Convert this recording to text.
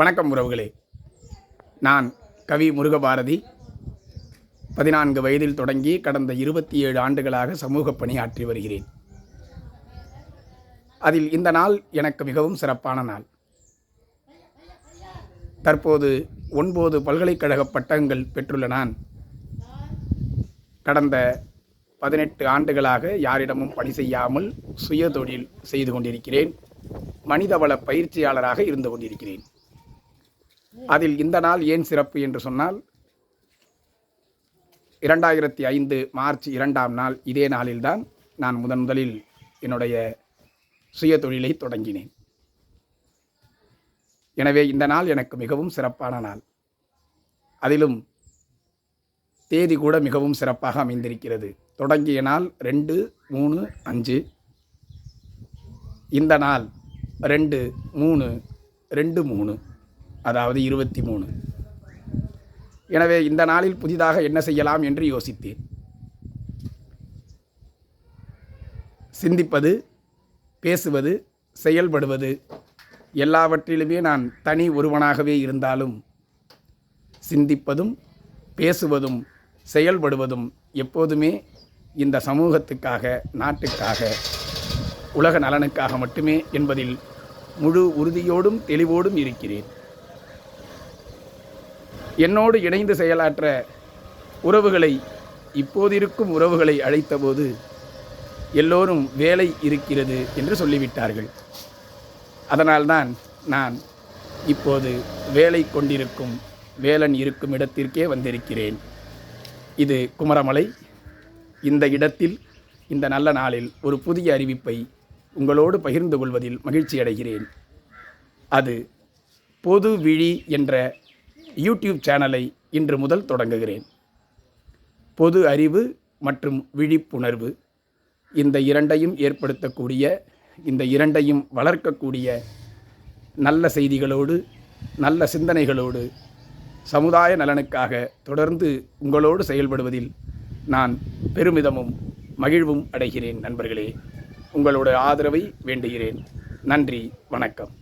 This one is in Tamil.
வணக்கம் உறவுகளே. நான் கவி முருகபாரதி. 14 வயதில் தொடங்கி கடந்த 27 ஆண்டுகளாக சமூக பணியாற்றி வருகிறேன். அதில் இந்த நாள் எனக்கு மிகவும் சிறப்பான நாள். தற்போது 9 பல்கலைக்கழக பட்டங்கள் பெற்றுள்ள நான் கடந்த 18 ஆண்டுகளாக யாரிடமும் பணி செய்யாமல் சுய தொழில் செய்து கொண்டிருக்கிறேன். மனிதவள பயிற்சியாளராக இருந்து கொண்டிருக்கிறேன். அதில் இந்த நாள் ஏன் சிறப்பு என்று சொன்னால், 2005 மார்ச் 2ஆம் நாள் இதே நாளில்தான் நான் முதலில் என்னுடைய சுய தொழிலை தொடங்கினேன். எனவே இந்த நாள் எனக்கு மிகவும் சிறப்பான நாள். அதிலும் தேதி கூட மிகவும் சிறப்பாக அமைந்திருக்கிறது. தொடங்கிய நாள் 2/3/5. இந்த நாள் 2/3/23, அதாவது 23. எனவே இந்த நாளில் புதிதாக என்ன செய்யலாம் என்று யோசித்தேன். சிந்திப்பது, பேசுவது, செயல்படுவது எல்லாவற்றிலுமே நான் தனி ஒருவனாகவே இருந்தாலும், சிந்திப்பதும் பேசுவதும் செயல்படுவதும் எப்போதுமே இந்த சமூகத்துக்காக, நாட்டுக்காக, உலக நலனுக்காக மட்டுமே என்பதில் முழு உறுதியோடும் தெளிவோடும் இருக்கிறேன். என்னோடு இணைந்து செயலாற்ற உறவுகளை, இப்போதிருக்கும் உறவுகளை அழைத்தபோது எல்லோரும் வேலை இருக்கிறது என்று சொல்லிவிட்டார்கள். அதனால்தான் நான் இப்போது வேலை கொண்டிருக்கும், வேலன் இருக்கும் இடத்திற்கே வந்திருக்கிறேன். இது குமரமலை. இந்த இடத்தில் இந்த நல்ல நாளில் ஒரு புதிய அறிவிப்பை உங்களோடு பகிர்ந்து கொள்வதில் மகிழ்ச்சி அடைகிறேன். அது பொது விழி என்ற யூடியூப் சேனலை இன்று முதல் தொடங்குகிறேன். பொது அறிவு மற்றும் விழிப்புணர்வு, இந்த இரண்டையும் ஏற்படுத்தக்கூடிய, இந்த இரண்டையும் வளர்க்கக்கூடிய நல்ல செய்திகளோடு, நல்ல சிந்தனைகளோடு, சமுதாய நலனுக்காக தொடர்ந்து உங்களோடு செயல்படுவதில் நான் பெருமிதமும் மகிழ்வும் அடைகிறேன். நண்பர்களே, உங்களோட ஆதரவை வேண்டுகிறேன். நன்றி, வணக்கம்.